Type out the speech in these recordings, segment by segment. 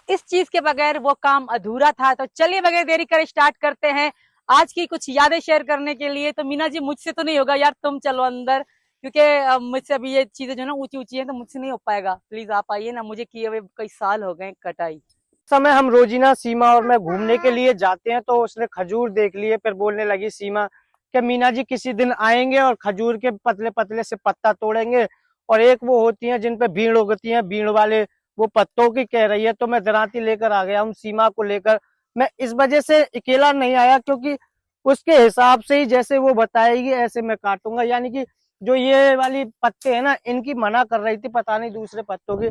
इस चीज के बगैर वो काम अधूरा था। तो चलिए बगैर देरी करे स्टार्ट करते हैं आज की कुछ यादें शेयर करने के लिए। तो मीना जी मुझसे तो नहीं होगा यार, तुम चलो अंदर, क्योंकि मुझसे अभी ये चीजें जो ना ऊंची ऊंची है तो मुझसे नहीं हो पाएगा। प्लीज आप आइए ना, मुझे किए हुए कई साल हो गए कटाई। समय हम रोजीना सीमा और मैं घूमने के लिए जाते हैं, तो उसने खजूर देख लिए। फिर बोलने लगी सीमा कि मीना जी किसी दिन आएंगे और खजूर के पतले पतले से पत्ता तोड़ेंगे, और एक वो होती है जिन पे भीड़ उगती है, भीड़ वाले वो पत्तों की कह रही है। तो मैं दरांती लेकर आ गया हूँ सीमा को लेकर। मैं इस वजह से अकेला नहीं आया क्योंकि उसके हिसाब से ही जैसे वो बताएगी ऐसे मैं काटूंगा। यानी कि जो ये वाली पत्ते हैं ना, इनकी मना कर रही थी, पता नहीं दूसरे पत्तों की।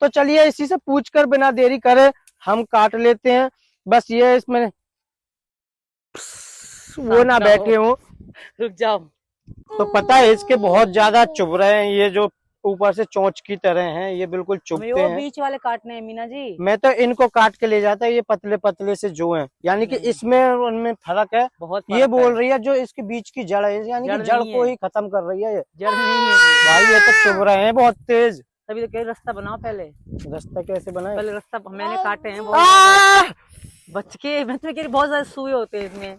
तो चलिए इसी से पूछकर बिना देरी करे हम काट लेते हैं। बस ये इसमें वो शांत ना रहो, बैठे हो। रुक जाओ। तो पता है इसके बहुत ज्यादा चुभ रहे हैं, ये जो ऊपर से चोंच की तरह हैं, ये बिल्कुल हमें चुभते वो हैं। बीच वाले काटने हैं मीना जी। मैं तो इनको काट के ले जाता है, ये पतले पतले से जो हैं, यानी कि नहीं, इसमें और उनमें फर्क है। बहुत ये फर्क है। बोल रही है जो इसके बीच की जड़ है, यानी कि जड़ जड़ नहीं को है, ही खत्म कर रही है ये। जड़ नहीं है भाई ये तो चुभ रहे हैं बहुत तेज। तभी तो कह रास्ता बनाओ पहले। रास्ता कैसे बनाए? पहले रास्ता मैंने काटे हैं बहुत ज्यादा बच के। मैं तुम्हें कह रही बहुत ज्यादा सुई होते हैं इसमें।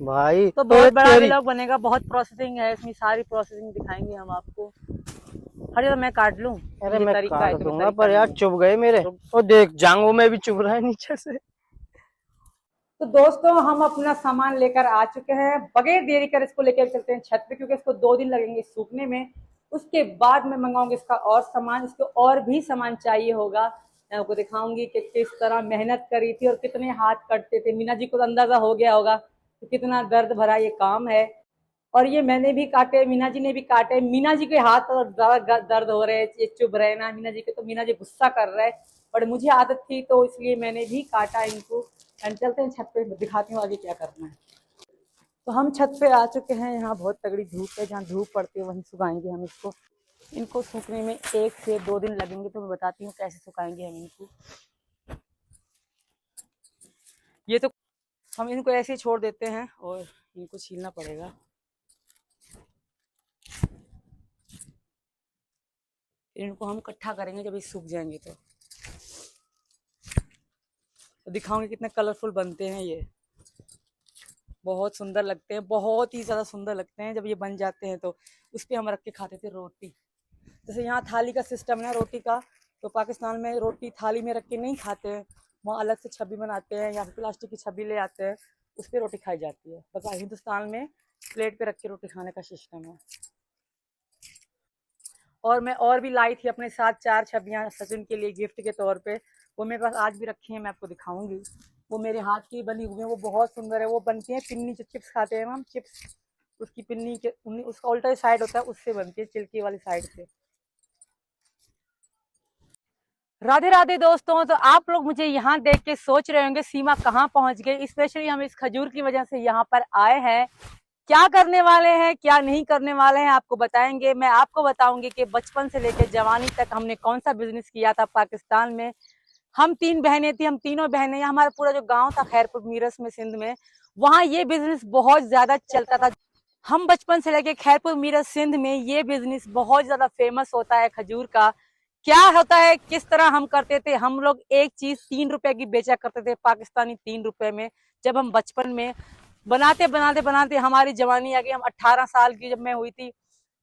भाई तो तो बहुत बड़ा तेरी। व्लॉग बनेगा, बहुत प्रोसेसिंग है इसमें, सारी प्रोसेसिंग दिखाएंगे हम आपको। हर जगह मैं काट लूं, अरे ये मैं तरीका काट है, तुम्हें दूंगा तरीका पर यार नहीं है। चुभ गए मेरे। तो और देख जांघों में भी चुभ रहा है नीचे से। तो दोस्तों हम अपना सामान लेकर आ चुके हैं, बगैर देरी कर इसको लेकर चलते हैं छत पे, क्योंकि इसको 2 दिन लगेंगे सूखने में। उसके बाद मैं मंगाऊंगी इसका और सामान, इसको और भी सामान चाहिए होगा। मैं आपको दिखाऊंगी कि किस तरह मेहनत करी थी और कितने हाथ कटते थे। मीना जी को तो अंदाजा हो गया होगा कि कितना दर्द भरा ये काम है। और ये मैंने भी काटे, मीना जी ने भी काटे। मीना जी के हाथ और ज्यादा दर्द हो रहे हैं, ये चुभ रहे हैं ना मीना जी के, तो मीना जी गुस्सा कर रहे हैं। और मुझे आदत थी तो इसलिए मैंने भी काटा इनको। एंड चलते हैं छत पे, दिखाती हूँ आगे क्या करना है। तो हम छत पे आ चुके हैं, यहाँ बहुत तगड़ी धूप है, जहाँ धूप पड़ती है वहीं सुखाएंगे हम इसको। इनको सूखने में 1 से 2 दिन लगेंगे, तो मैं बताती हूँ कैसे सुखाएंगे हम इनको। ये तो हम इनको ऐसे ही छोड़ देते हैं और इनको छीलना पड़ेगा। इनको हम इकट्ठा करेंगे जब ये सूख जाएंगे तो दिखाऊंगे कितने कलरफुल बनते हैं ये। बहुत सुंदर लगते हैं, बहुत ही ज़्यादा सुंदर लगते हैं जब ये बन जाते हैं। तो उस पर हम रख के खाते थे रोटी। जैसे यहाँ थाली का सिस्टम है ना रोटी का, तो पाकिस्तान में रोटी थाली में रख के नहीं खाते हैं, वहाँ अलग से छब्बी बनाते हैं या फिर प्लास्टिक की छब्बी ले आते हैं, उस पर रोटी खाई जाती है। बस हिंदुस्तान में प्लेट पे रख के रोटी खाने का सिस्टम है। और मैं और भी लाई थी अपने साथ 4 छबियाँ सचिन के लिए गिफ्ट के तौर पे, वो मेरे पास आज भी रखी हैं, मैं आपको दिखाऊंगी। वो मेरे हाथ की बनी हुई है, वो बहुत सुंदर है। वो बनती है पिन्नी, जो चिप्स खाते हैं हम चिप्स, उसकी पिन्नी के उसका उल्टा साइड होता है, उससे बनती है, चिल्की वाली साइड से। राधे राधे दोस्तों। तो आप लोग मुझे यहाँ देख के सोच रहे होंगे सीमा कहाँ पहुंच गई। स्पेशली हम इस खजूर की वजह से यहाँ पर आए हैं। क्या करने वाले हैं क्या नहीं करने वाले हैं आपको बताएंगे। मैं आपको बताऊंगी कि बचपन से लेकर जवानी तक हमने कौन सा बिजनेस किया था पाकिस्तान में। हम 3 बहनें थी, हम तीनों बहनें, हमारा पूरा जो गांव था खैरपुर मीरस में सिंध में, वहाँ ये बिजनेस बहुत ज्यादा चलता था। हम बचपन से लेके खैरपुर मीरस सिंध में ये बिजनेस बहुत ज्यादा फेमस होता है खजूर का। क्या होता है, किस तरह हम करते थे, हम लोग एक चीज 3 रुपए की बेचा करते थे, पाकिस्तानी 3 रुपए में। जब हम बचपन में बनाते बनाते बनाते हमारी जवानी आ गई, हम 18 साल की जब मैं हुई थी,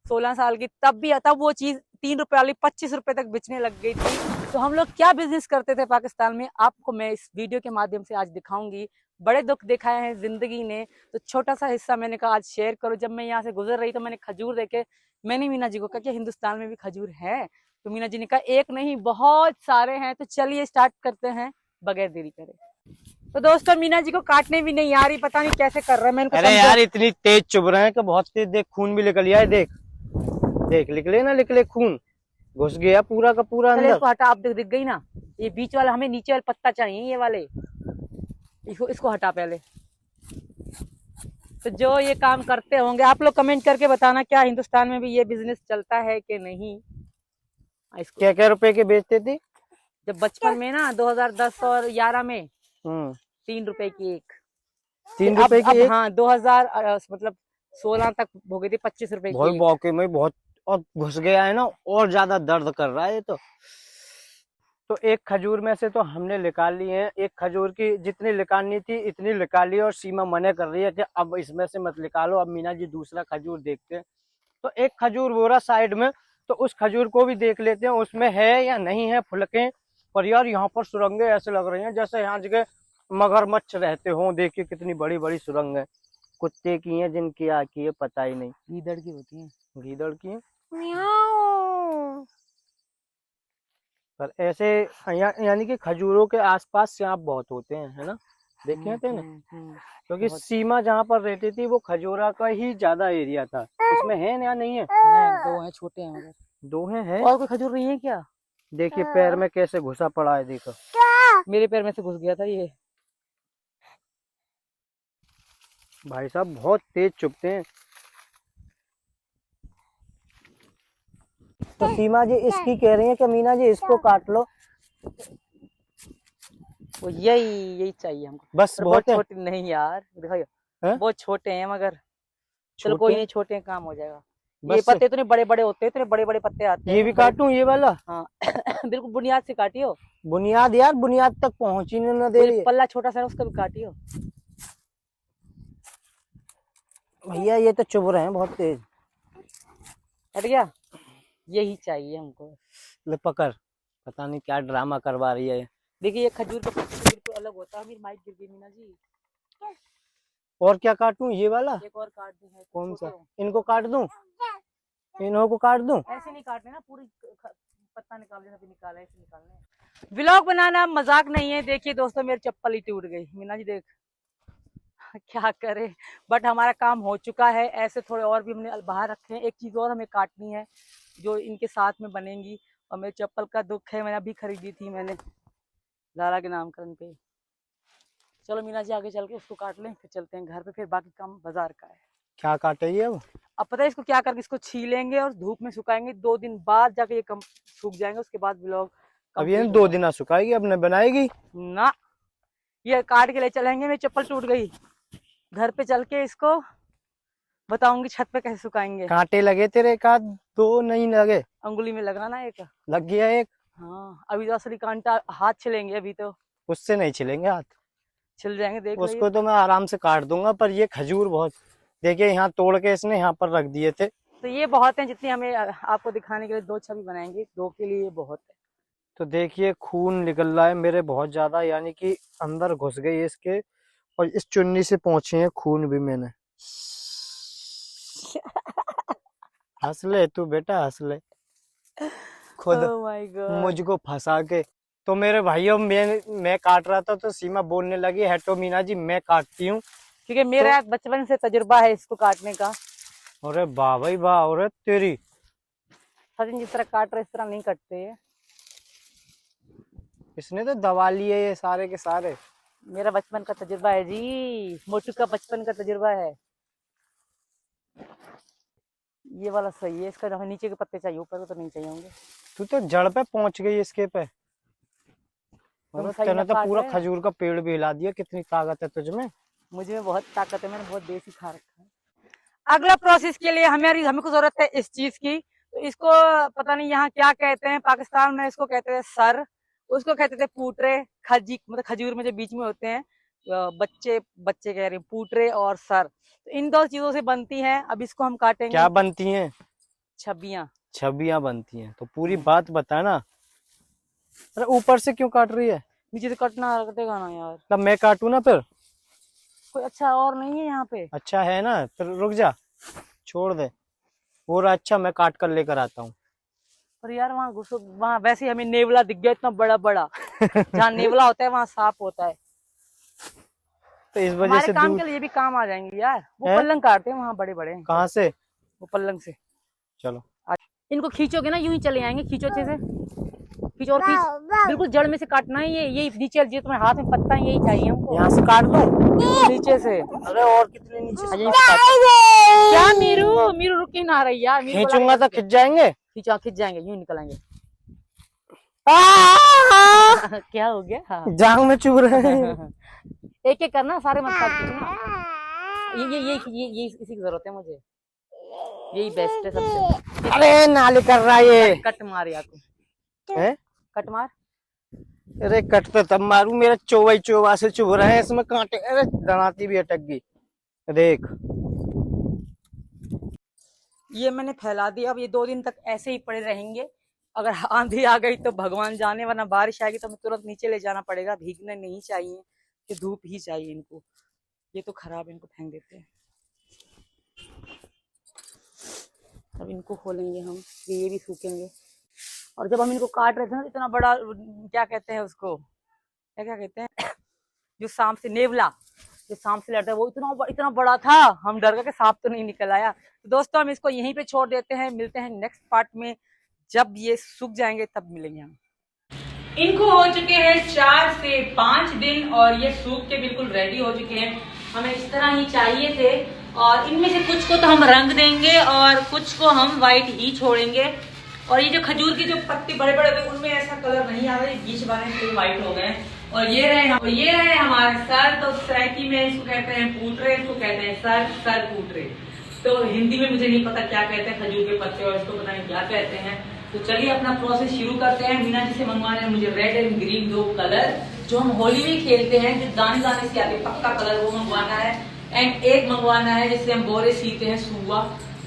16 साल की, तब वो चीज 3 रुपए वाली 25 रुपए तक बिचने लग गई थी। तो हम लोग क्या बिजनेस करते थे पाकिस्तान में, आपको मैं इस वीडियो के माध्यम से आज दिखाऊंगी। बड़े दुख दिखाए हैं जिंदगी ने, तो छोटा सा हिस्सा मैंने कहा आज शेयर करो। जब मैं यहाँ से गुजर रही तो मैंने खजूर देखे, मैंने मीना जी को कहा कि हिंदुस्तान में भी खजूर है। तो मीना जी ने कहा एक नहीं बहुत सारे हैं। तो चलिए स्टार्ट करते हैं बगैर देरी करे। तो दोस्तों मीना जी को काटने भी नहीं आ रही, पता नहीं कैसे कर रहा है, मैं अरे यार इतनी तेज चुभ रहे हैं कि बहुत तेज। देख खून भी निकल गया है, देख देख निकले ना, निकले खून, घुस गया पूरा का पूरा चले अंदर। इसको हटा, आप दिख गई ना, ये बीच वाला, हमें नीचे वाला पत्ता चाहिए ये वाले, इसको हटा पहले। तो जो ये काम करते होंगे आप लोग कमेंट करके बताना, क्या हिंदुस्तान में भी ये बिजनेस चलता है कि नहीं। इसको क्या क्या रुपए के बेचते थे? जब बचपन में ना 2010 और 11 में 3 रुपए की एक। 3 रुपए की अब एक? हाँ 2000 मतलब 16 तक हो गई थी 25 रुपए बहुत की एक। मौके में बहुत। और घुस गया है ना, और ज्यादा दर्द कर रहा है ये तो। तो एक खजूर में से तो हमने निकाल ली है, एक खजूर की जितनी निकालनी थी इतनी निकाल ली, और सीमा मना कर रही है कि अब इसमें से मत निकालो। अब मीना जी दूसरा खजूर देखते हैं। तो एक खजूर वो रहा साइड में, तो उस खजूर को भी देख लेते हैं उसमें है या नहीं है फुलके। पर यार यहाँ पर सुरंगें ऐसे लग रही हैं जैसे यहाँ जगह मगरमच्छ रहते हों। देखिए कितनी बड़ी बड़ी सुरंग है। कुत्ते की है जिनकी आँखी है पता ही नहीं। गीदड़ की होती है। गीदड़ की है। पर ऐसे यानी कि खजूरों के आसपास सांप बहुत होते हैं, है ना? देखे थे ना? क्योंकि सीमा जहाँ पर रहती थी वो खजूरा का ही ज्यादा एरिया था। इसमें है या नहीं है? दो हैं, छोटे हैं मगर। दो हैं? और कोई खजूर नहीं है क्या? देखिए पैर में कैसे घुसा पड़ा है, देखो। मेरे पैर में से घुस गया था ये। भाई साहब बहुत तेज चुभते हैं। तो सीमा जी इसकी कह रही है कि मीना जी इसको काट लो। वो यही चाहिए हमको। बस बहुत छोटे नहीं यार, दिखाइए बहुत छोटे हैं मगर चलो कोई नहीं, छोटे हैं काम हो जाएगा। ये पत्ते इतने बड़े बड़े होते हैं, इतने बड़े बड़े पत्ते आते हैं। ये भी काटूं ये वाला? हाँ बिल्कुल बुनियाद से काटियो। बुनियाद यार, बुनियाद तक पहुंच ही नहीं दे रही है। पल्ला छोटा सा उसका भी काटियो भैया। ये तो चुभ रहे हैं बहुत तेज। हट गया। यही चाहिए हमको। ले पकड़, पता नहीं क्या ड्रामा करवा रही है। देखिए ये खजूर का पत्ता बिल्कुल अलग होता है। मेरी माइक गिर गई मीना जी। और क्या काटूं? ये वाला? एक और काट दूं। कौन सा? इनको काट दूं? इन्हों को काट दूं? ऐसे नहीं काटने ना, पूरी पत्ता निकाल लेना, फिर निकाला ऐसे निकालने। व्लॉग बनाना मजाक नहीं है। देखिए दोस्तों मेरी चप्पल ही टूट गई। मीना जी देख क्या करे, बट हमारा काम हो चुका है। ऐसे थोड़े और भी हमने बाहर रखे हैं। एक चीज और हमें काटनी है जो इनके साथ में बनेंगी। और मेरी चप्पल का दुख है, मैंने अभी खरीदी थी मैंने लाला के नामकरण पे। चलो मीना जी आगे चल के उसको काट लें, फिर चलते हैं घर पे। फिर बाकी काम बाजार का है। क्या काटे ये? अब पता है इसको क्या करके इसको छीलेंगे और धूप में सुखाएंगे। 2 दिन बाद जाके ये कम सूख जाएंगे। उसके बाद व्लॉग अब ये 2 दिन सुखाएगी, अब न बनाएगी ना। ये काट के ले चलेंगे। मेरी चप्पल टूट गई। घर पे चल के इसको बताऊंगी छत पे कैसे सुखाएंगे। कांटे लगे तेरे? एक आध दो नहीं लगे? अंगुली में लगा ना, एक लग गया एक। हाँ अभी तो असली कांटा हाथ छिलेंगे। अभी तो उससे नहीं छिलेंगे हाथ, छिल जाएंगे। देख उसको तो मैं आराम से काट दूंगा। पर ये खजूर बहुत, देखिए यहाँ तोड़ के इसने यहाँ पर रख दिए थे। तो ये बहुत है जितनी हमें आपको दिखाने के लिए 2 छवि बनाएंगे। 2 के लिए बहुत है। तो देखिए खून निकल रहा है मेरे बहुत ज्यादा, यानी कि अंदर घुस गई इसके। और इस चुन्नी से पहुंचे हैं खून भी मैंने। हंस ले तू बेटा, हंस ले खुद मुझको फंसा के। तो मेरे भाइयों मैं काट रहा था तो सीमा बोलने लगी हटो मीना जी मैं काटती हूँ, क्योंकि मेरा तो बचपन से तजुर्बा है इसको काटने का। अरे वाह भाई वाह, औरत तेरी। सचिन जिस तरह काट रहे इस तरह नहीं कटते है। इसने तो दबा लिए ये सारे के सारे। मेरा बचपन का तजुर्बा है जी, मोटू का बचपन का तजुर्बा है। ये वाला सही है। इसका नीचे के पत्ते चाहिए, ऊपर तो नहीं चाहिए होंगे। तू तो जड़ पे पहुंच गई इसके पे। तूने तो पूरा खजूर का पेड़ भी हिला दिया। कितनी ताकत है तुझमें। मुझ में बहुत ताकत है, मैंने बहुत देसी खा रखा है। अगला प्रोसेस के लिए हमको जरूरत है इस चीज की। तो इसको पता नहीं यहाँ क्या कहते हैं, पाकिस्तान में इसको कहते हैं सर, उसको कहते थे पूटरे। मतलब खजूर में जो बीच में होते हैं बच्चे कह रहे हैं, पूटरे और सर। तो इन 2 चीजों से बनती हैं। अब इसको हम काटेंगे। क्या बनती हैं? छबियां बनती हैं। तो पूरी बात बता ना। अरे ऊपर से क्यों काट रही है? नीचे से कटना देगा ना यार। तब मैं काटू ना फिर। कोई अच्छा और नहीं है यहाँ पे? अच्छा है ना, फिर रुक जा, छोड़ दे। पूरा अच्छा मैं काट कर लेकर आता हूँ। पर यार वहाँ घुसो, वहाँ वैसे ही हमें नेवला दिख गया इतना बड़ा बड़ा। जहाँ नेवला होता है वहाँ सांप होता है। तो इस वजह से काम के लिए भी काम आ जाएंगे यार। वो पल्लंग काटते हैं वहाँ बड़े बड़े। कहाँ से? वो पल्लंग से। चलो इनको खींचोगे ना यूं ही चले आएंगे। खींचो अच्छे से, खींचो और खींच। बिल्कुल जड़ में से काटना है। ये नीचे जो तुम्हारे हाथ में पत्ता है यही चाहिए हमको। यहाँ से काट दूं? नीचे से। अरे और कितने नीचे से? क्या मीरू रुक ही ना रही यार। खींचूंगा तो खिंच जाएंगे। खिंच जाएंगे, यूं निकल आएंगे। क्या हो गया? हाँ। जांग में चुभ रहे हैं। एक एक करना, सारे मत काट। ये इसी की जरूरत है मुझे। यही बेस्ट है सबसे। अरे नाले कर रहा है ये। कट मार यार तू। है? कट मार। अरे कट तो तब मारू, मेरा चौवा से चुभ रहे हैं इसमें कांटे। अरे दनाती भी अटक गई, देख। ये मैंने फैला दिया। अब ये 2 दिन तक ऐसे ही पड़े रहेंगे। अगर आंधी आ गई तो भगवान जाने, वरना बारिश आएगी तो हमें तुरंत नीचे ले जाना पड़ेगा। भीगने नहीं चाहिए, कि धूप ही चाहिए इनको। ये तो खराब, इनको फेंक देते हैं। अब इनको खोलेंगे हम, ये भी सूखेंगे। और जब हम इनको काट रहे थे ना, इतना बड़ा, क्या कहते हैं उसको, क्या कहते हैं, जो सांप से, नेवला, जो सांप से लड़ता है, वो इतना बड़ा था। हम डर गए कि सांप तो नहीं निकल आया। तो दोस्तों हम इसको यहीं पे छोड़ देते हैं। मिलते हैं नेक्स्ट पार्ट में, जब ये सूख जाएंगे तब मिलेंगे हम। इनको हो चुके हैं 4 से 5 दिन और ये सूख के बिल्कुल रेडी हो चुके हैं। हमें इस तरह ही चाहिए थे। और इनमें से कुछ को तो हम रंग देंगे और कुछ को हम व्हाइट ही छोड़ेंगे। और ये जो खजूर के जो पत्ते बड़े बड़े हुए, उनमें ऐसा कलर नहीं आ रहा है, बीच वाले से व्हाइट हो गए। और ये रहे हमारे सर। तो सैकी में इसको कहते हैं पूटरे, इसको कहते हैं सर पूटरे। तो हिंदी में मुझे नहीं पता क्या कहते हैं खजूर के पत्ते, और इसको पता नहीं क्या कहते हैं। तो चलिए अपना प्रोसेस शुरू करते हैं। मीना जी से मंगवाने हैं मुझे रेड एंड ग्रीन 2 कलर, जो हम होली में खेलते हैं, जो दाने दाने से आते पक्का कलर, वो मंगवाना है। एंड एक मंगवाना है जिससे हम बोरे सीते हैं, सुआ,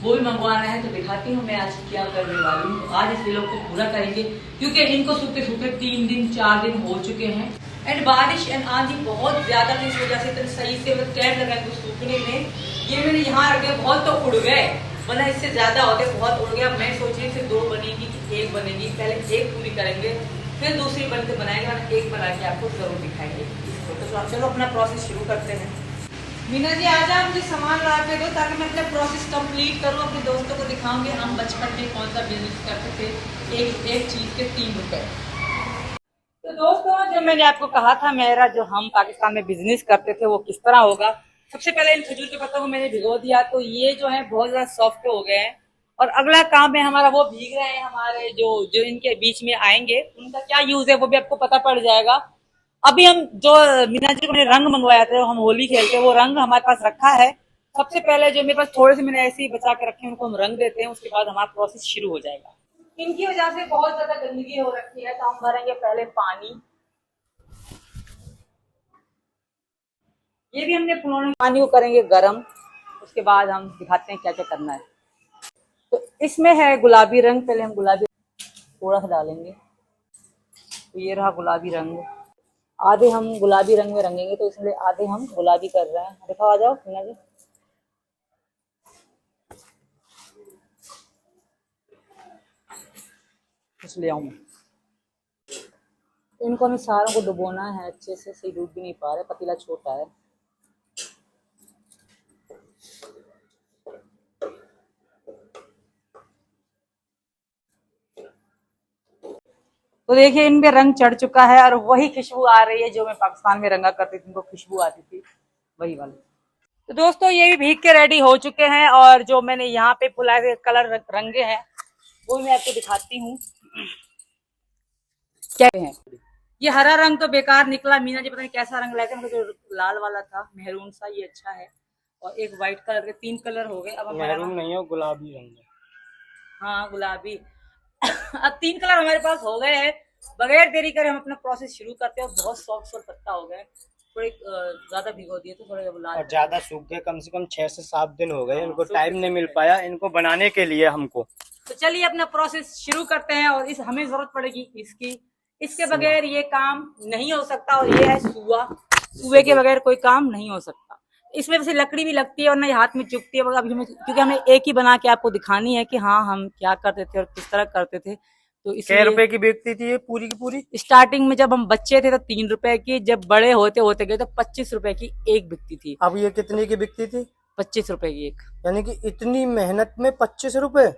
वो भी मंगवाना है। तो दिखाती हूँ मैं आज क्या करने वाली हूँ। तो आज इस लोग को पूरा करेंगे, क्योंकि इनको सूखते सूखते 3 दिन 4 दिन हो चुके हैं। एंड बारिश एंड आंधी बहुत ज्यादा थी, इस वजह से तो सही से टाइम लगा इनको सूखने में। ये मैंने यहाँ रखे, बहुत तो उड़ गए, वरना इससे ज्यादा होते, बहुत उड़ गया। मैं सोच रही थी 2 बनेगी कि 1 बनेगी। पहले 1 पूरी करेंगे, फिर दूसरी बन के बनाएंगे, और 1 बना के आपको जरूर दिखाएंगे इसको। तो चलो अपना प्रोसेस शुरू करते हैं। मीना जी आजा, मुझे सामान ला के दो ताकि मैं अपना प्रोसेस कंप्लीट करूं, अपने दोस्तों को दिखाऊंगी हम बचपन में कौन सा बिजनेस करते थे, एक चीज के 3 रुपए। तो दोस्तों, जो मैंने आपको कहा था मेरा जो हम पाकिस्तान में बिजनेस करते थे वो किस तरह होगा। सबसे पहले इन खजूर के पत्तों को मैंने भिगो दिया, तो ये जो है बहुत ज्यादा सॉफ्ट हो गए हैं। और अगला काम है हमारा, वो भीग रहे हैं हमारे जो इनके बीच में आएंगे, उनका क्या यूज है वो भी आपको पता पड़ जाएगा। अभी हम जो मीना जी को मैंने रंग मंगवाया था, हम होली खेलते हैं, वो रंग हमारे पास रखा है। सबसे पहले जो मेरे पास थोड़े से मैंने ऐसे ही बचा के रखे हैं, उनको हम रंग देते हैं, उसके बाद हमारा प्रोसेस शुरू हो जाएगा। इनकी वजह से बहुत ज्यादा गंदगी हो रखी है, तो हम भरेंगे पहले पानी। ये भी हमने पानी को करेंगे गर्म, उसके बाद हम दिखाते हैं क्या क्या करना है। तो इसमें है गुलाबी रंग, पहले हम गुलाबी थोड़ा सा डालेंगे। तो ये रहा गुलाबी रंग, आधे हम गुलाबी रंग में रंगेंगे, तो इसलिए आधे हम गुलाबी कर रहे हैं। देखो, आ जाओ मीना जी। कुछ ले आऊं मैं। तो इनको हमें सारों को डुबोना है अच्छे से, सही डूब भी नहीं पा रहे, पतीला छोटा है। तो देखिए इनमें रंग चढ़ चुका है, और वही खुशबू आ रही है जो मैं पाकिस्तान में रंगा करती थी, इनको खुशबू आती थी वही वाली। तो दोस्तों ये भी भीग के रेडी हो चुके हैं, और जो मैंने यहाँ पे फुलाए कलर रंगे हैं वो मैं आपको दिखाती हूँ क्या है। ये हरा रंग तो बेकार निकला, मीना जी पता नहीं कैसा रंग लाया था, जो लाल वाला था मेहरून सा, ये अच्छा है। और एक व्हाइट कलर के 3 कलर हो गए। अब मेहरून नहीं है, गुलाबी रंग है। हाँ गुलाबी। अब 3 कलर हमारे पास हो गए हैं। बगैर देरी करे हम अपना प्रोसेस शुरू करते हैं। बहुत सॉफ्ट पत्ता हो गए, थोड़े ज्यादा भिगो दिए तो थोड़े और ज्यादा सूख गए, कम से कम 6 से 7 दिन हो गए। इनको टाइम नहीं मिल पाया इनको बनाने के लिए हमको। तो चलिए अपना प्रोसेस शुरू करते हैं। और इस हमें जरूरत पड़ेगी इसकी, इसके बगैर ये काम नहीं हो सकता। और ये है सुआ, सुए के बगैर कोई काम नहीं हो सकता। इसमें वैसे लकड़ी भी लगती है और ना हाथ में चुभती है। अभी हमें, क्योंकि हमें एक ही बना के आपको दिखानी है कि हाँ हम क्या करते थे और किस तरह करते थे। तो क्या रुपए की बिकती थी ये पूरी की पूरी? स्टार्टिंग में जब हम बच्चे थे तो 3 रुपए की, जब बड़े होते होते गए तो 25 रुपए की एक बिकती थी। अब ये कितने की बिकती थी? 25 रुपए की एक। यानी कि इतनी मेहनत में 25 रुपए?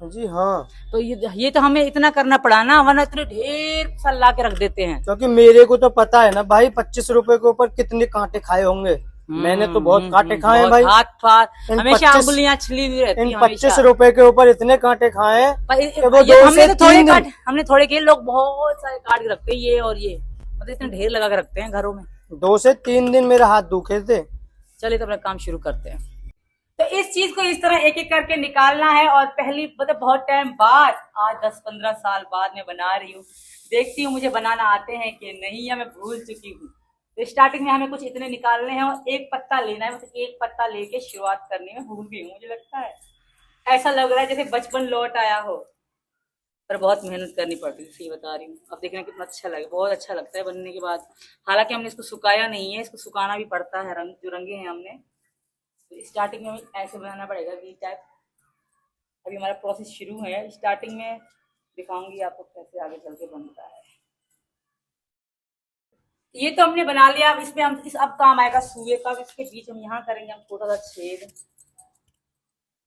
जी हाँ। तो ये तो हमें इतना करना पड़ा ना, वरना इतने ढेर साल ला के रख देते हैं। क्योंकि मेरे को तो पता है ना भाई, 25 रुपए के ऊपर कितने कांटे खाए होंगे। मैंने तो बहुत कांटे खाए हैं भाई, हाथ हमेशा उंगलियां छिली हुई रहती हैं। इन 25 रुपए के ऊपर इतने कांटे खाए हैं। हमने थोड़े के लोग बहुत सारे काट के रखते हैं, ये और ये मतलब इतने ढेर लगा के रखते हैं घरों में। 2 से 3 दिन मेरे हाथ दुखे थे। चलिए तो अपना काम शुरू करते हैं। तो इस चीज को इस तरह एक एक करके निकालना है। और पहली मतलब बहुत टाइम बाद, आज 10-15 साल बाद मैं बना रही हूँ। देखती हूँ मुझे बनाना आते हैं कि नहीं, या मैं भूल चुकी हूँ। तो स्टार्टिंग में हमें कुछ इतने निकालने हैं और एक पत्ता लेना है, मतलब एक पत्ता लेके शुरुआत करनी है। भूल गई हूँ, मुझे लगता है ऐसा लग रहा है जैसे बचपन लौट आया हो, पर बहुत मेहनत करनी पड़ती है, सही बता रही हूँ। अब देखना कितना अच्छा लगे, बहुत अच्छा लगता है बनने के बाद। हालांकि हमने इसको सुखाया नहीं है, इसको सुखाना भी पड़ता है, रंग जो रंगे हैं हमने। तो स्टार्टिंग में ऐसे बनाना पड़ेगा वी टाइप। अभी हमारा प्रोसेस शुरू है, स्टार्टिंग में दिखाऊंगी आपको कैसे आगे चल के बनता है। ये तो हमने बना लिया। अब इसमें हम इस अब काम आएगा सुए का। अब इसके बीच हम यहाँ करेंगे हम छोटा सा छेद।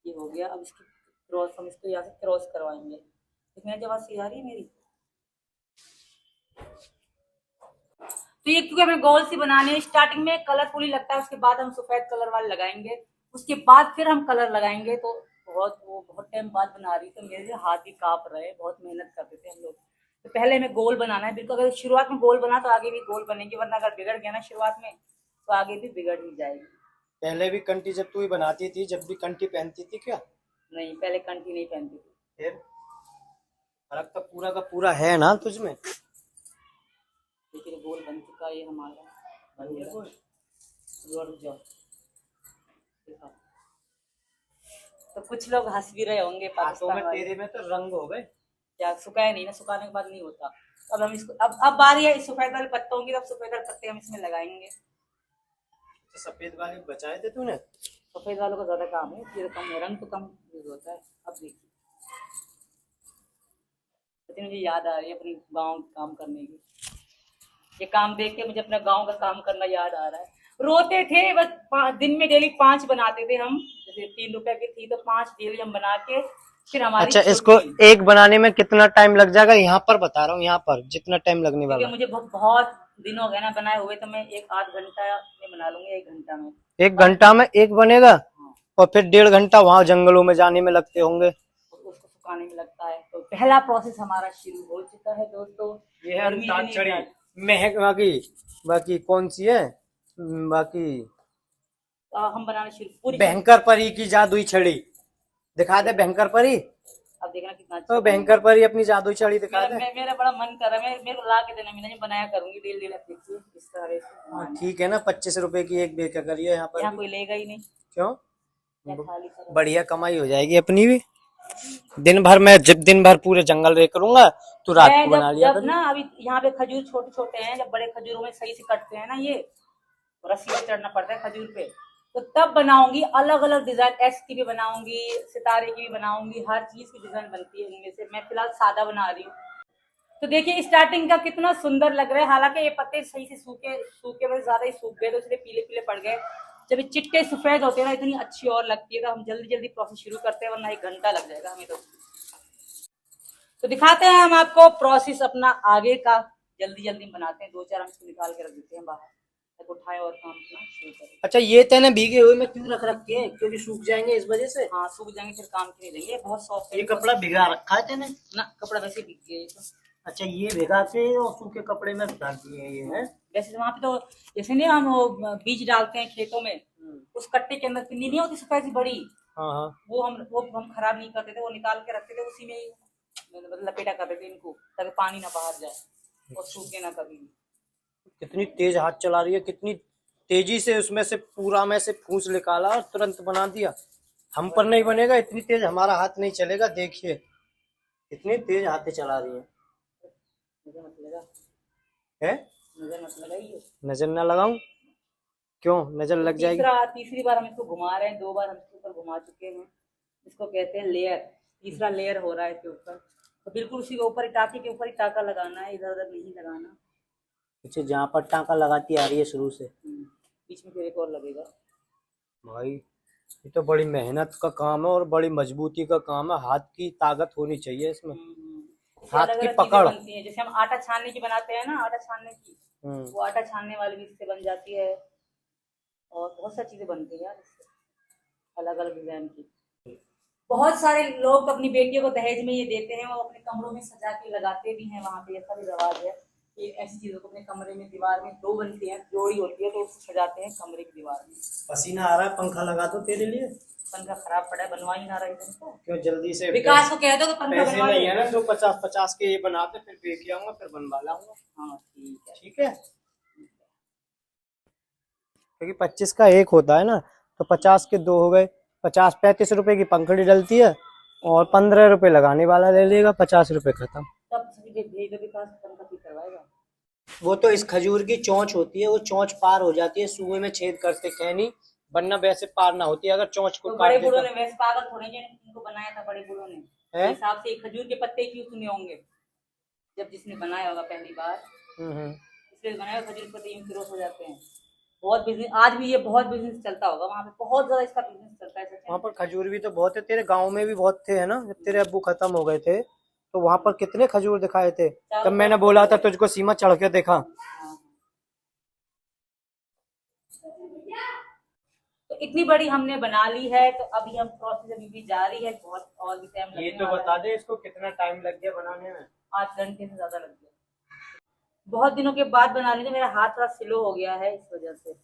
ये हो गया। अब इसकी क्रॉस, हम इसको यहाँ से क्रॉस करवाएंगे। कितने जब सी आ रही है मेरी। तो ये क्योंकि हमें गोल सी बनानी है, स्टार्टिंग में कलरफुल ही लगता है, उसके बाद हम सफेद कलर वाले लगाएंगे, उसके बाद फिर हम कलर लगाएंगे। तो बहुत टाइम बाद बना रही, तो मेरे हाथ भी कांप रहे, बहुत मेहनत करते थे हम लोग। तो पहले हमें गोल बनाना है बिल्कुल। अगर शुरुआत में गोल बना तो आगे भी गोल बनेगी, वरना अगर बिगड़ गया ना शुरुआत में तो आगे भी बिगड़ ही जाएगी। पहले भी कंठी जब तू ही बनाती थी, जब भी कंठी पहनती थी क्या? नहीं, पहले कंठी नहीं पहनती थी। फिर फर्क तो पूरा का पूरा है ना तुझमें। देखिए गोल बन चुका है ये हमारा। बन गया गोल। रुक जाओ। देखा? तो कुछ लोग हंस भी रहे होंगे हाथों में पाकिस्तान वाले। तेरे में तो रंग हो गए। क्या सुखाया नहीं ना, सुखाने के बाद नहीं होता। तो अब हम इसको अब बारी है सफेद वाले पत्तों की। तब सफेद वाले पत्ते हम इसमें लगाएंगे। तो सफेद वाले बचाए थे तूने? सफेद वालों का ज्यादा काम है, ये तो कम है, रंग तो कम यूज होता है। अब देखिए मुझे याद आ रही है अपनी गाँव काम करने की। ये काम देख के मुझे अपना गाँव का काम करना याद आ रहा है। रोते थे बस। दिन में डेली 5 बनाते थे हम। जैसे 3 रुपए की थी तो 5 डेली हम बना के फिर हमारी अच्छा, इसको एक बनाने में कितना टाइम लग जाएगा? यहाँ पर बता रहा हूँ, यहाँ पर जितना टाइम लगने वाला। मुझे बहुत दिन हो गए ना बनाए हुए, तो मैं 1-8 घंटा में बना लूंगी। 1 घंटा में। 1 घंटा में एक बनेगा? हाँ। और फिर 1.5 घंटा वहां जंगलों में जाने में लगते होंगे। उसको सुखाने में लगता है। तो पहला प्रोसेस हमारा शुरू हो चुका है दोस्तों। ये है अंताक्षरी। महक बाकी कौन सी है? बाकी हम बनाना शुरू पूरी। भयंकर परी की जादुई छड़ी दिखा दे। भयंकर परी, अब देखना कितना अच्छा। तो भयंकर परी अपनी जादुई छड़ी दिखा दे। मेरा बड़ा मन कर रहा है, मेरे को ला के देना, मैं बनाया करूंगी डेली देखिए इस तरह से। ठीक है ना, 25 रुपए की एक बेचा करिए यहाँ पर। यहाँ कोई लेगा ही नहीं। क्यों? खाली बढ़िया कमाई हो जाएगी अपनी भी। दिन भर मैं जब दिन भर पूरे जंगल रेक करूंगा, तू रात को बना लिया जब ना अभी यहाँ पे खजूर छोटे छोटे हैं, जब बड़े खजूरों में सही से कटते हैं ना, ये रस्सी पे चढ़ना पड़ता है खजूर पे, तो तब बनाऊंगी अलग अलग डिजाइन। एस की भी बनाऊंगी, सितारे की भी बनाऊंगी, हर चीज की डिजाइन बनती है इनमें से। मैं फिलहाल सादा बना रही हूँ। तो देखिए स्टार्टिंग का कितना सुंदर लग रहा है। हालांकि ये पत्ते सही से सूखे में ज्यादा ही सूख गए, तो इसलिए पीले पीले पड़ गए। जब ये चिट्टे सफेद होते हैं ना, इतनी अच्छी और लगती है। तो हम जल्दी जल्दी प्रोसेस शुरू करते हैं, वरना 1 घंटा लग जाएगा हमें। तो दिखाते हैं हम आपको प्रोसेस अपना आगे का। जल्दी जल्दी बनाते हैं, 2-4 हम इसको निकाल के रख देते हैं बाहर, तक उठाए और काम अपना शुरू करें। अच्छा, ये तेने भीगे हुए में क्यों रख रखे हैं? क्योंकि सूख जाएंगे इस वजह से। हाँ, सूख जाएंगे फिर काम के नहीं देंगे। बहुत सॉफ्ट है। ये कपड़ा भिगा रखा है तेने ना, कपड़ा वैसे भीग गया तो। अच्छा, ये भिगा के और सूखे कपड़े में डाल दिए ये है। वैसे वहां पे तो जैसे नहीं हम बीज डालते हैं खेतों में, उस कट्टे के अंदर पिन्नी नहीं होती सफेद सी बड़ी, हाँ। वो हम खराब नहीं करते थे, वो निकाल के रखते थे, उसी में ही मतलब लपेटा करते थे इनको, ताकि पानी ना बाहर जाए और सूखे ना कभी। कितनी तेज हाथ चला रही है, कितनी तेजी से उसमें से पूरा में से फूस निकाला और तुरंत बना दिया। हम पर नहीं बनेगा, इतनी तेज हमारा हाथ नहीं चलेगा। देखिए कितनी तेज हाथ चला रही है। नजर मत लगा, है? नजर मत लगाइए। नजर ना लगाऊं? क्यों नजर लग जाएगी? तीसरी बार हम इसको घुमा रहे हैं। 2 बार हम इसके ऊपर घुमा चुके हैं। इसको कहते हैं लेयर। तीसरा लेयर हो रहा है इसके ऊपर। तो बिल्कुल उसी के ऊपर ही, टाँके के ऊपर ही टाँका लगाना है, इधर उधर नहीं लगाना। अच्छा, जहाँ पर टाँका लगाती आ रही है शुरू से, बीच में फिर एक और लगेगा। भाई ये तो बड़ी मेहनत का काम है और बड़ी मजबूती का काम है। हाथ की ताकत होनी चाहिए इसमें, हाथ की पकड़। बनती है जैसे हम आटा छानने की बनाते हैं ना, आटा छानने की, वो आटा छानने वाली भी इससे बन जाती है। और बहुत सारी चीजें बनती है यार इससे, अलग अलग डिजाइन की। बहुत सारे लोग अपनी बेटियों को दहेज में ये देते हैं, वो अपने कमरों में सजा के लगाते भी हैं। वहां पे ऐसा भी रिवाज है कि ऐसी चीजों को अपने कमरे में, दीवार में 2 बनती है, जोड़ी होती है, तो उसको सजाते हैं कमरे की दीवार में। पसीना आ रहा है, पंखा लगा दो तेरे लिए। पंखा खराब पड़ा है, बनवा ही ना रहे थे तो। क्यों जल्दी से विकास को कह दो कि पंखा पैसे बनवा नहीं दे। है ना, जो 50-50 के ये बनाते फिर लेके आऊंगा, फिर बनवा लाऊंगा। हाँ ठीक है। ठीक है, क्योंकि 25 का एक होता है ना, तो 50 के दो हो गए। 50-35 रुपए की पंखड़ी डलती है और 15 रुपए लगाने वाला ले लेगा, 50 रुपए खत्म। तब भेज दो, विकास पंखा ठीक करवाएगा। वो तो इस खजूर की चोंच होती है, वो चोंच पार हो जाती है, सुए में छेद करते कहनी, वरना वैसे पार ना होती है अगर चोंच को तो काट बड़े बूढ़ों देता। ने वैसे पागल थोड़े इनको बनाया था, बड़े बूढ़ों ने है? हिसाब से खजूर के पत्ते क्यों सुने होंगे जब जिसने बनाया होगा पहली बार, इसलिए बनाया। खजूर के पत्ते यूं फिरोस हो जाते हैं। बहुत बिजनेस, आज भी ये बहुत बिजनेस चलता होगा वहाँ पे, बहुत ज्यादा इसका बिजनेस चलता है सच में। वहाँ पर खजूर भी तो बहुत है, तेरे गांव में भी बहुत थे है ना, जब तेरे अब्बू खत्म हो गए थे तो वहाँ पर कितने खजूर दिखाए थे, तब मैंने बोला था तुझको सीमा चढ़ के देखा। तो इतनी बड़ी हमने बना ली है, तो अभी हम प्रोसेस अभी भी जारी है, बहुत और भी टाइम लगने ये तो वाला बता है। दे इसको कितना टाइम लग गया बनाने में। 8 घंटे से ज्यादा लग गया। बहुत दिनों के बाद बना रही थी, मेरा हाथ थोड़ा स्लो हो गया है इस वजह से।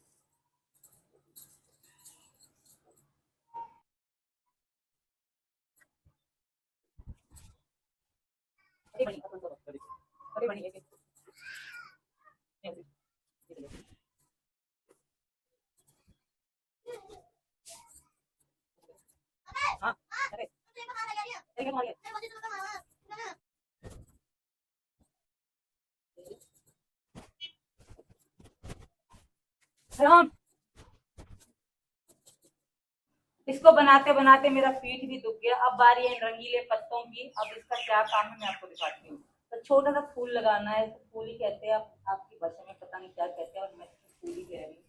हाँ, अरे, हम इसको बनाते बनाते मेरा पीठ भी दुख गया। अब बारी है इन रंगीले पत्तों की। अब इसका क्या काम है मैं आपको दिखाती हूँ। तो छोटा सा फूल लगाना है, इसको फूल ही कहते हैं, आपकी भाषा में पता नहीं क्या कहते हैं, और मैं इसको फूल ही कह रही हूँ।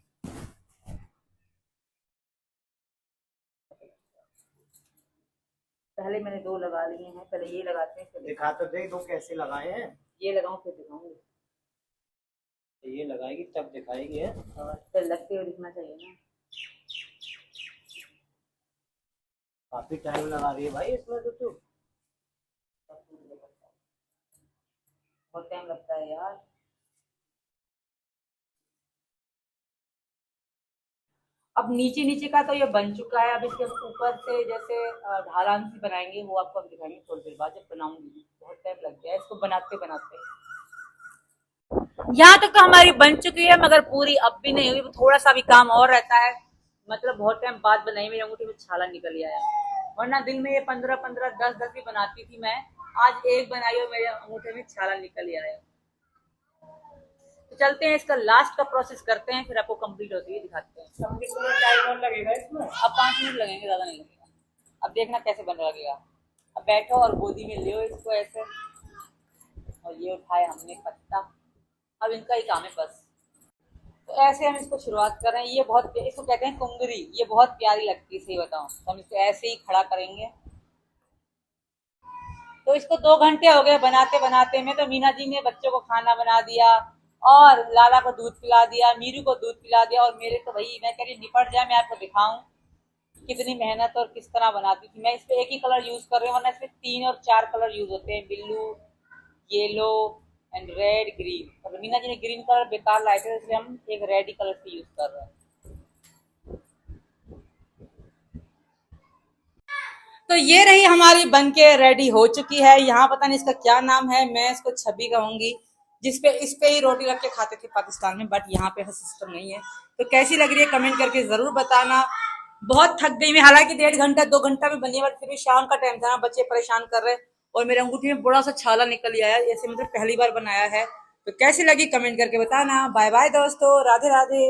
पहले मैंने 2 लगा लिए हैं, पहले ये लगाते हैं, फिर दिखा तो देख दो कैसे लगाए हैं। ये लगाऊं फिर दिखाऊंगी। ये लगाएगी तब दिखाएगी है। और फिर लगते हुए दिखना चाहिए ना। काफी टाइम लगा रही है भाई इसमें तो तू। बहुत टाइम लगता है यार। अब नीचे नीचे का तो ये बन चुका है। अब इसके ऊपर से जैसे ढालान सी बनाएंगे, वो आपको हम दिखाएंगे थोड़ी देर बाद जब बनाऊंगी। बहुत टाइम लग गया है इसको बनाते बनाते। यहाँ तक तो हमारी बन चुकी है, मगर पूरी अब भी नहीं हुई, थोड़ा सा भी काम और रहता है। मतलब बहुत टाइम बाद बनाई, मेरी अंगूठी में छाला निकल आया, वरना दिन में ये 15-15, 10-10 भी बनाती थी मैं। आज एक बनाई और मेरे अंगूठे में छाला निकल आया। तो चलते हैं, इसका लास्ट का प्रोसेस करते हैं, फिर आपको कंप्लीट होती है दिखाते हैं। टाइम और लगेगा इसमें। अब 5 मिनट लगेंगे, ज्यादा नहीं लगेगा। अब देखना कैसे बन लगेगा। अब बैठो और गोदी में ले इसको ऐसे, और ये उठाए हमने पत्ता। अब इनका ही काम है बस। तो ऐसे हम इसको शुरुआत कर रहे हैं। ये बहुत, इसको कहते हैं कुंगरी, ये बहुत प्यारी लगती है, सही बताऊं तो। हम इसको ऐसे ही खड़ा करेंगे। तो इसको 2 घंटे हो गए बनाते बनाते में। तो मीना जी ने बच्चों को खाना बना दिया, और लाला को दूध पिला दिया, मीरू को दूध पिला दिया, और मेरे तो भाई मैं कह रही निपट जाए, मैं आपको दिखाऊं कितनी मेहनत और किस तरह बनाती थी मैं। इस पे एक ही कलर यूज कर रही हूँ, वरना इसमें 3 और 4 कलर यूज होते हैं, blue, yellow and red, green. और मीना जी ने ग्रीन कलर बेकार लाए थे, इसलिए हम एक रेड ही कलर से यूज कर रहे हैं। तो ये रही हमारी बनके रेडी हो चुकी है। यहाँ पता नहीं इसका क्या नाम है, मैं इसको छबी कहूंगी, जिसपे इस पे ही रोटी रख के खाते थे पाकिस्तान में, बट यहाँ पे ऐसा सिस्टम नहीं है। तो कैसी लग रही है कमेंट करके जरूर बताना। बहुत थक गई मैं, हालांकि 1.5 घंटा 2 घंटा में बनी है, बट फिर भी शाम का टाइम था ना, बच्चे परेशान कर रहे, और मेरे अंगूठी में बड़ा सा छाला निकल आया, ऐसे मतलब पहली बार बनाया है। तो कैसी लगी कमेंट करके बताना। बाय बाय दोस्तों, राधे राधे।